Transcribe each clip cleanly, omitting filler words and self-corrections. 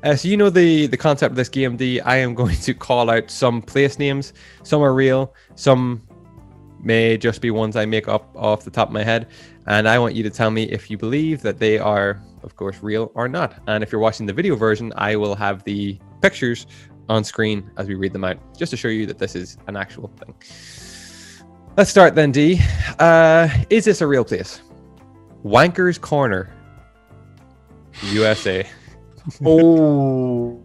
So you know the concept of this game, D. I am going to call out some place names. Some are real. Some may just be ones I make up off the top of my head. And I want you to tell me if you believe that they are, of course, real or not. And if you're watching the video version, I will have the pictures on screen as we read them out, just to show you that this is an actual thing. Let's start then, D. Is this a real place? Wanker's Corner, USA. Oh,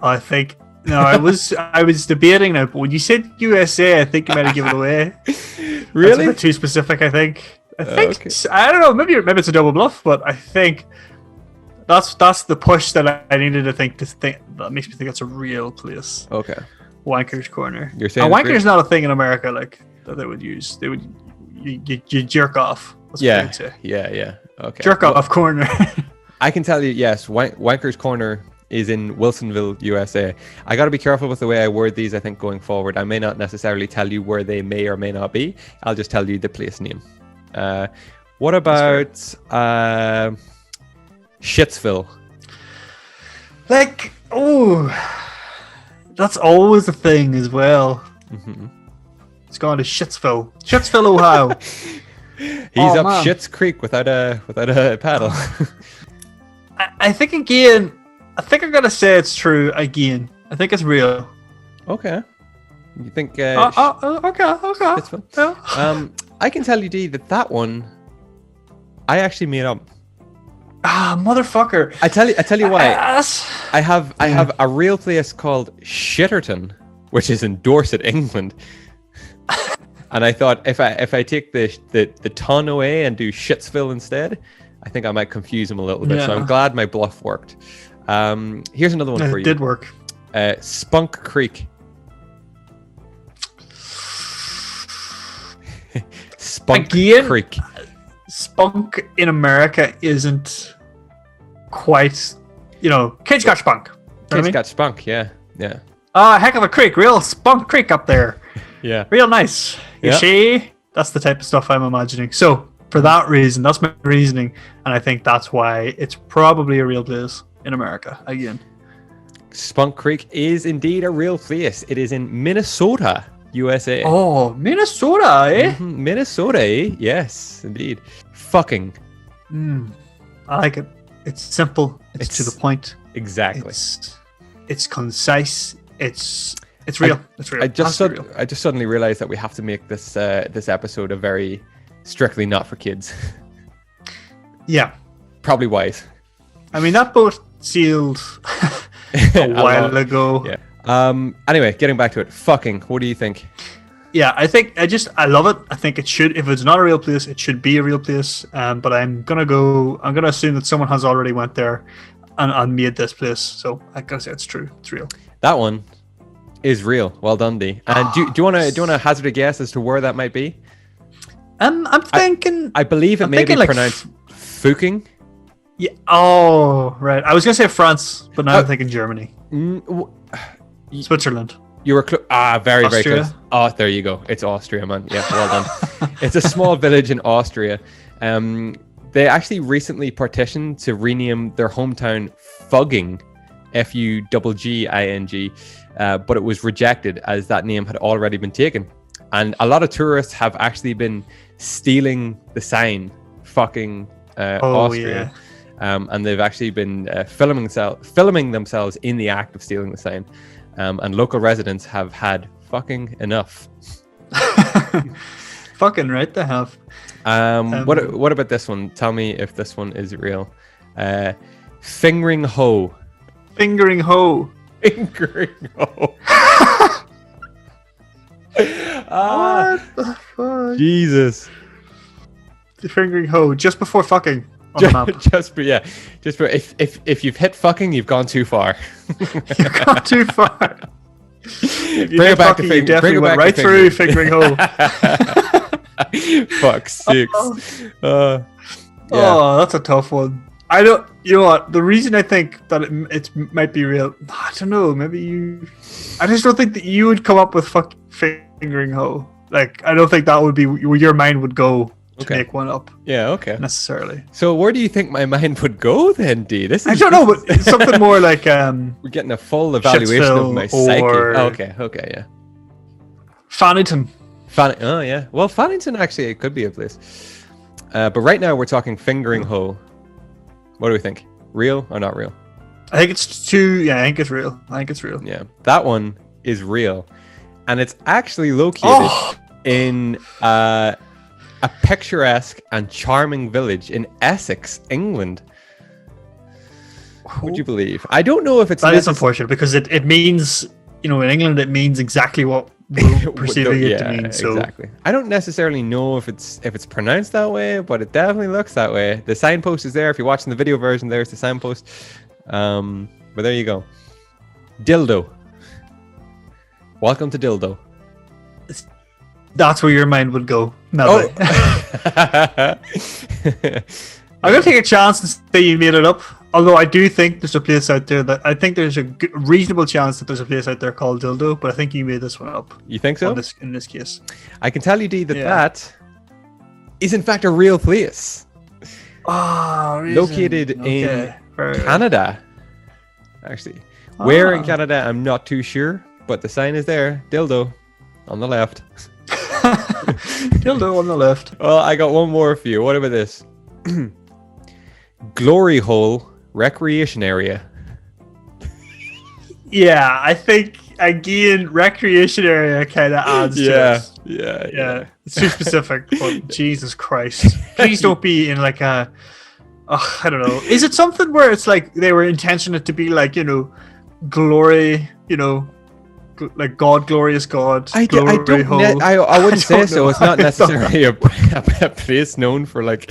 I think no. I was debating now, but when you said USA, I think you might have given it away. Really? That's a bit too specific. I think. Okay. I don't know. Maybe it's a double bluff, but I think that's the push that I needed to think that makes me think it's a real place. Okay. Wanker's Corner. You're saying Wanker's not a thing in America like that they would use. They would you jerk off. That's what they would say. Yeah. Okay. Jerk off corner. I can tell you, yes, Wanker's Corner is in Wilsonville, USA. I got to be careful with the way I word these, I think, going forward. I may not necessarily tell you where they may or may not be. I'll just tell you the place name. What about Shitsville? Like, that's always a thing as well. Mm-hmm. It's gone to Shitsville, Ohio. He's up man. Shits Creek without a paddle. I think again. I think I'm gonna say it's true again. I think it's real. Okay. You think? Okay. Yeah. I can tell you, D, that one I actually made up. Motherfucker! I tell you why. I have a real place called Shitterton, which is in Dorset, England. And I thought if I take the ton away and do Shitsville instead, I think I might confuse him a little bit. Yeah. So I'm glad my bluff worked. Here's another one for you. It did work. Spunk Creek. Spunk Creek. Spunk in America isn't quite, kids got spunk. Kids got spunk, yeah. Heck of a creek, real spunk creek up there. Yeah. Real nice. You see? That's the type of stuff I'm imagining. So, for that reason, that's my reasoning, and I think that's why it's probably a real place in America, again. Spunk Creek is indeed a real place. It is in Minnesota, USA. Oh, Minnesota, eh? Mm-hmm. Minnesota, eh? Yes, indeed. Fucking. I like it. It's simple. It's to the point. Exactly. It's concise. It's real. It's real. I just suddenly realized that we have to make this episode a very strictly not for kids. Yeah. Probably wise. I mean, that boat sealed a while ago. Yeah. Anyway, getting back to it. Fucking. What do you think? Yeah, I love it. I think it should, if it's not a real place, it should be a real place. But I'm gonna assume that someone has already went there and made this place. So I gotta say it's true. It's real. That one is real. Well done, D. And do you want to hazard a guess as to where that might be? I'm thinking. I believe it may be pronounced Fuking. Yeah. Oh, right. I was gonna say France, but now I'm thinking Germany. Switzerland. You were very Austria? very close. Oh, there you go. It's Austria, man. Yeah, well done. It's a small village in Austria. They actually recently petitioned to rename their hometown Fugging, Fugging, but it was rejected as that name had already been taken. And a lot of tourists have actually been stealing the sign, fucking Austria. Yeah. And they've actually been filming themselves in the act of stealing the sign. And local residents have had fucking enough. Fucking right they have. What about this one? Tell me if this one is real. Fingering Hoe. Fingering Hoe. Fingering Hoe. What the fuck? Jesus. The Fingering Hoe just before fucking on the map. Just if you've hit fucking, you've gone too far. You've gone too far. If you bring it back fucking, to you definitely went right through Fingering Hoe. Fuck sakes. Yeah. Oh, that's a tough one. I don't. You know what? The reason I think that it might be real, I don't know. Maybe you. I just don't think that you would come up with Fingering Hoe. Like, I don't think that would be where your mind would go to make one up. Yeah, okay. Necessarily. So where do you think my mind would go then, D? I don't know, but it's something more like we're getting a full evaluation of my psyche. Okay, yeah. Fannington. Oh yeah. Well, Fannington actually it could be a place. But right now we're talking fingering hole. What do we think? Real or not real? I think it's too. Yeah, I think it's real. Yeah, that one is real, and it's actually located in a picturesque and charming village in Essex, England. Would you believe? I don't know if it's... That is unfortunate because it means, in England it means exactly what we're perceiving it to mean. So. Exactly. I don't necessarily know if it's pronounced that way, but it definitely looks that way. The signpost is there. If you're watching the video version, there's the signpost. But there you go. Dildo. Welcome to Dildo. That's where your mind would go. No. I'm going to take a chance and say you made it up. Although I do think there's a place out there that I think there's a reasonable chance that there's a place out there called Dildo, but I think you made this one up. You think so? In this case. I can tell you, D, that is in fact a real place. Located in Canada. Actually. Where in Canada, I'm not too sure, but the sign is there. Dildo on the left. Dildo on the left. Well, I got one more for you. What about this? Glory Hole Recreation Area. Yeah, I think again recreation area kind of adds to it. Yeah. It's too specific, but Jesus Christ. Please don't be in like a I don't know. Is it something where it's like they were intentioned to be like, glory, like God, glorious God. I wouldn't say so. It's not necessarily a place known for like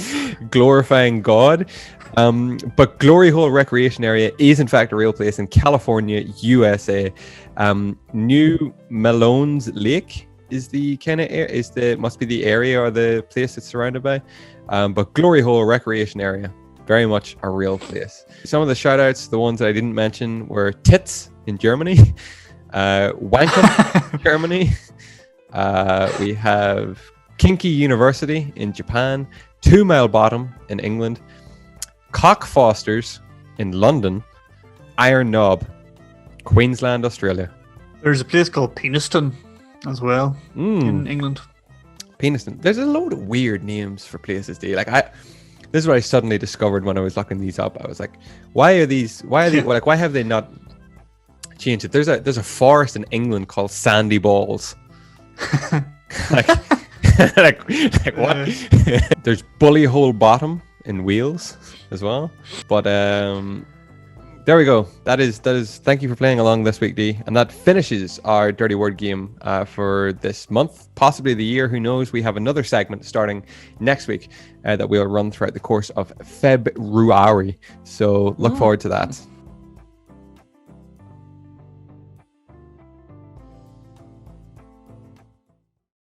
glorifying God. But Glory Hole Recreation Area is in fact a real place in California, USA. New Melones Lake is the kind of must be the area or the place it's surrounded by. But Glory Hole Recreation Area, very much a real place. Some of the shout outs, the ones that I didn't mention, were Tits in Germany. Wankum, Germany. We have Kinky University in Japan, 2 Mile Bottom in England, Cockfosters in London, Iron Knob, Queensland, Australia. There's a place called Peniston as well in England. Peniston. There's a load of weird names for places. This is what I suddenly discovered when I was looking these up. I was like, why have they not changed it? There's a forest in England called Sandy Balls. like what? There's Bully Hole Bottom in Wales as well. But there we go. That is thank you for playing along this week, D. And that finishes our Dirty Word game for this month, possibly the year, who knows. We have another segment starting next week that we'll run throughout the course of February. So look forward to that.